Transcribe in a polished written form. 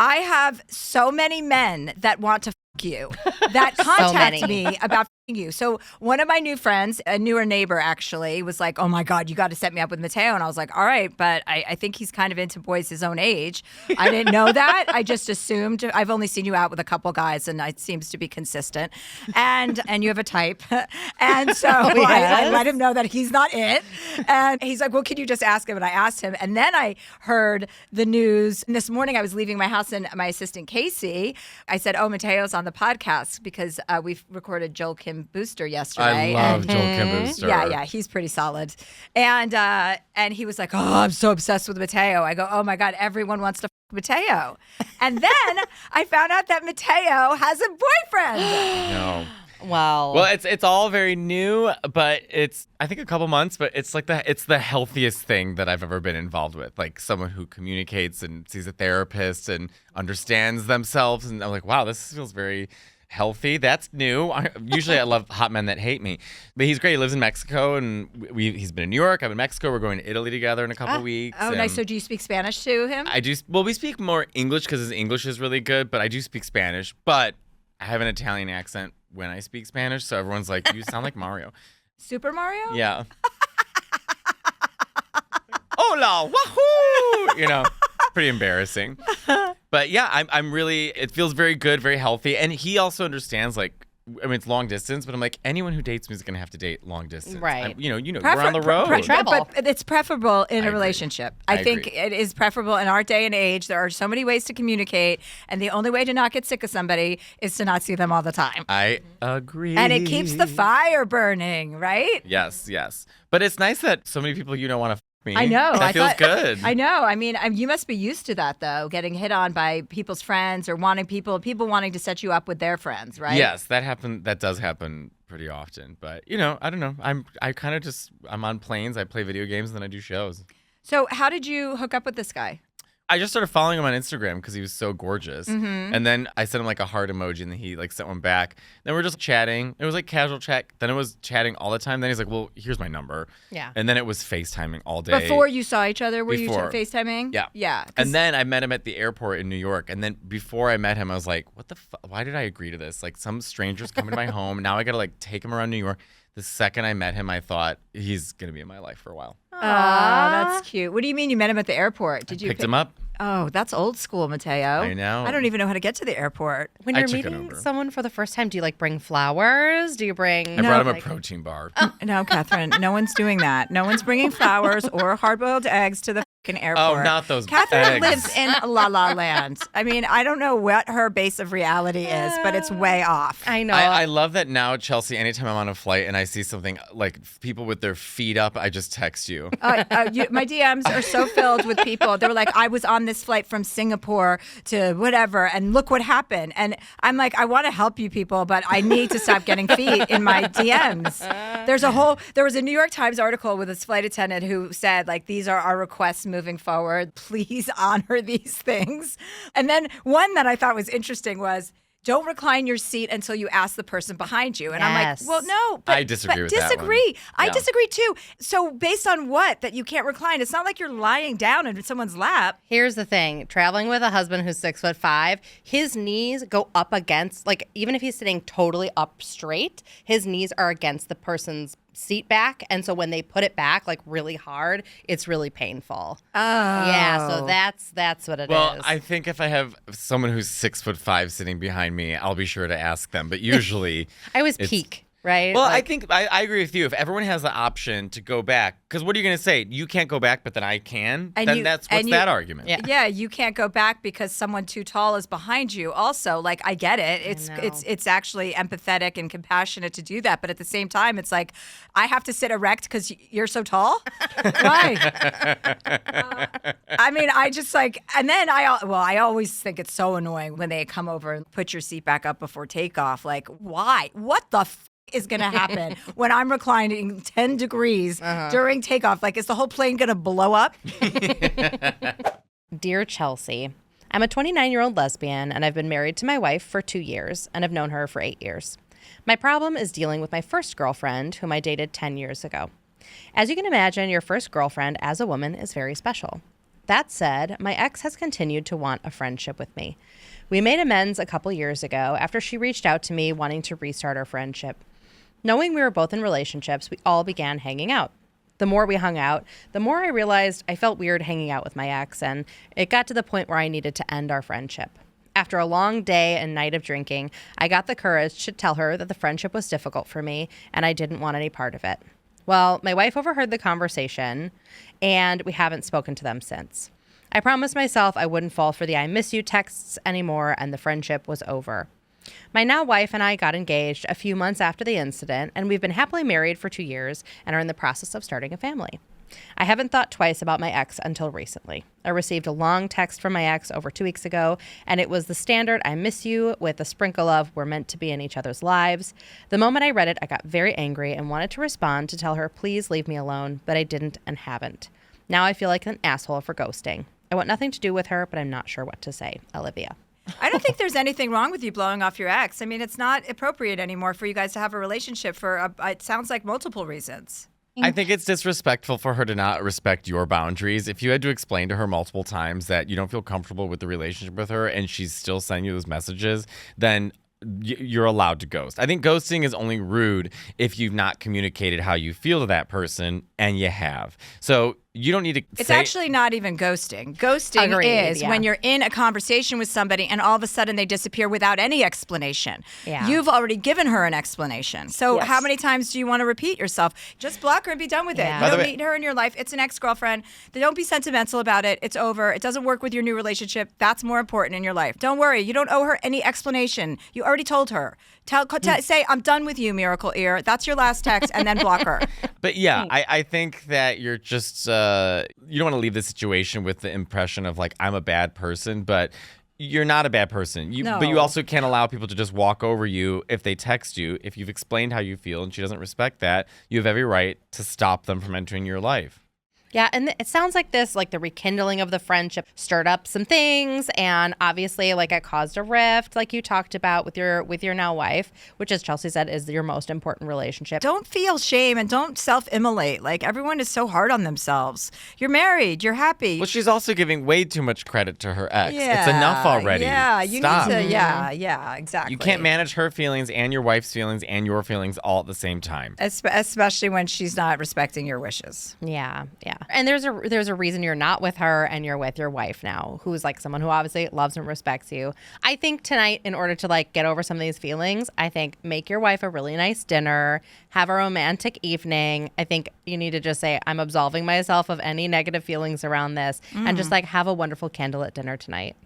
I have so many men that want to you that contact me about you. So one of my new friends, a newer neighbor actually, was like, oh my God, you got to set me up with Matteo. And I was like, all right, but I think he's kind of into boys his own age. I didn't know that. I just assumed. I've only seen you out with a couple guys and it seems to be consistent. And you have a type. And so I let him know that he's not it. And he's like, well, can you just ask him? And I asked him. And then I heard the news. And this morning I was leaving my house and my assistant Casey, I said, oh, Matteo's on the podcast because we've recorded Joel Kim Booster yesterday. I love Joel Kim Booster. Yeah, he's pretty solid. And he was like, oh, I'm so obsessed with Matteo. I go, oh my God, everyone wants to Matteo. And then I found out that Matteo has a boyfriend. No. Wow. Well, it's all very new, but it's I think a couple months, but it's like it's the healthiest thing that I've ever been involved with. Like someone who communicates and sees a therapist and understands themselves, and I'm like, wow, this feels very healthy. That's new. Usually I love hot men that hate me, but he's great. He lives in Mexico, and he's been in New York. I'm in Mexico. We're going to Italy together in a couple weeks. Oh, nice. So do you speak Spanish to him? I do. Well, we speak more English because his English is really good, but I do speak Spanish. But I have an Italian accent when I speak Spanish, so everyone's like, you sound like Mario. Super Mario? Yeah. Hola, wahoo! You know, pretty embarrassing. But yeah, I'm really, it feels very good, very healthy. And he also understands, like, I mean, it's long distance, but I'm like, anyone who dates me is going to have to date long distance. Right. We're on the road. But it's preferable in a agree. relationship. I I think agree. it is preferable in our day and age. There are so many ways to communicate, and the only way to not get sick of somebody is to not see them all the time. I agree. And it keeps the fire burning, right? Yes. But it's nice that so many people want to me. I know. That feels good. I know. I mean, you must be used to that, though, getting hit on by people's friends or wanting people wanting to set you up with their friends, right? Yes, that does happen pretty often. But, I don't know. I'm on planes, I play video games, and then I do shows. So how did you hook up with this guy? I just started following him on Instagram because he was so gorgeous. Mm-hmm. And then I sent him like a heart emoji, and then he like sent one back. Then we're just chatting. It was like casual chat. Then it was chatting all the time. Then he's like, well, here's my number. Yeah. And then it was FaceTiming all day. Before you saw each other, were you Before. FaceTiming? Yeah. Yeah. And then I met him at the airport in New York. And then before I met him, I was like, what the why did I agree to this? Like some stranger's coming to my home. Now I got to like take him around New York. The second I met him, I thought he's going to be in my life for a while. Aw, that's cute. What do you mean you met him at the airport? Did you picked him up. Oh, that's old school, Matteo. I know. I don't even know how to get to the airport. When I you're took it meeting over. someone for the first time, do you like bring flowers? Do you bring? I brought him a like- protein bar. No, Catherine, no one's doing that. No one's bringing flowers or hard-boiled eggs to the fucking airport. Oh, not those Catherine eggs. lives in La La Land. I mean, I don't know what her base of reality is, but it's way off. I know. I love that now, Chelsea, anytime I'm on a flight and I see something like people with their feet up, I just text you. My DMs are so filled with people. They were like, I was on this flight from Singapore to whatever, and look what happened. And I'm like, I want to help you people, but I need to stop getting feet in my DMs. There was a New York Times article with this flight attendant who said, like, these are our requests moving forward. Please honor these things. And then one that I thought was interesting was, don't recline your seat until you ask the person behind you. And Yes. I'm like, well, no. But, I disagree with that one. disagree. I Yeah. disagree too. So based on what? That you can't recline? It's not like you're lying down in someone's lap. Here's the thing: traveling with a husband who's 6'5", his knees go up against, like, even if he's sitting totally up straight, his knees are against the person's seat back, and so when they put it back like really hard, it's really painful. Oh, Yeah, so that's what it is. Well, I think if I have someone who's 6'5" sitting behind me, I'll be sure to ask them. But usually, I always it's- peek. Right? Well, Like, I think I agree with you. If everyone has the option to go back, because what are you going to say? You can't go back, but then I can. And Then you- what's and you- that argument? Yeah. Yeah, you can't go back because someone too tall is behind you. Also, like, I get it. know. It's actually empathetic and compassionate to do that, but at the same time, it's like I have to sit erect because you're so tall. Why? I mean, I just like, and then I always think it's so annoying when they come over and put your seat back up before takeoff. Like, why? What the is going to happen when I'm reclining 10 degrees during takeoff? Like, is the whole plane going to blow up? Dear Chelsea, I'm a 29-year-old lesbian, and I've been married to my wife for 2 years, and I've known her for 8 years. My problem is dealing with my first girlfriend, whom I dated 10 years ago. As you can imagine, your first girlfriend as a woman is very special. That said, my ex has continued to want a friendship with me. We made amends a couple years ago after she reached out to me wanting to restart our friendship. Knowing we were both in relationships, we all began hanging out. The more we hung out, the more I realized I felt weird hanging out with my ex, and it got to the point where I needed to end our friendship. After a long day and night of drinking, I got the courage to tell her that the friendship was difficult for me and I didn't want any part of it. Well, my wife overheard the conversation, and we haven't spoken to them since. I promised myself I wouldn't fall for the I miss you texts anymore, and the friendship was over. My now wife and I got engaged a few months after the incident, and we've been happily married for 2 years and are in the process of starting a family. I haven't thought twice about my ex until recently. I received a long text from my ex over 2 weeks ago, and it was the standard I miss you with a sprinkle of we're meant to be in each other's lives. The moment I read it, I got very angry and wanted to respond to tell her, please leave me alone, but I didn't and haven't. Now I feel like an asshole for ghosting. I want nothing to do with her, but I'm not sure what to say. Olivia. I don't think there's anything wrong with you blowing off your ex. I mean, it's not appropriate anymore for you guys to have a relationship for, it sounds like multiple reasons. I think it's disrespectful for her to not respect your boundaries. If you had to explain to her multiple times that you don't feel comfortable with the relationship with her and she's still sending you those messages, then you're allowed to ghost. I think ghosting is only rude if you've not communicated how you feel to that person, and you have. So you don't need to It's actually not even ghosting. Ghosting is when you're in a conversation with somebody and all of a sudden they disappear without any explanation. Yeah. You've already given her an explanation. So how many times do you want to repeat yourself? Just block her and be done with it. Yeah. You don't need her in your life. It's an ex-girlfriend. Don't be sentimental about it. It's over. It doesn't work with your new relationship. That's more important in your life. Don't worry. You don't owe her any explanation. You already told her. Say, I'm done with you, Miracle Ear. That's your last text, and then block her. But yeah, I think that you're just, you don't want to leave the situation with the impression of like, I'm a bad person, but you're not a bad person. But you also can't allow people to just walk over you if they text you. If you've explained how you feel and she doesn't respect that, you have every right to stop them from entering your life. Yeah, and it sounds like this, like the rekindling of the friendship stirred up some things, and obviously, like it caused a rift, like you talked about with your now wife, which, as Chelsea said, is your most important relationship. Don't feel shame and don't self-immolate. Like everyone is so hard on themselves. You're married. You're happy. Well, she's also giving way too much credit to her ex. It's enough already. Yeah, you Stop. need to. Yeah, exactly. You can't manage her feelings and your wife's feelings and your feelings all at the same time. Especially when she's not respecting your wishes. Yeah. And there's a reason you're not with her and you're with your wife now, who's like someone who obviously loves and respects you. I think tonight, in order to like get over some of these feelings, I think make your wife a really nice dinner, have a romantic evening. I think you need to just say, I'm absolving myself of any negative feelings around this, and just like have a wonderful candlelit dinner tonight.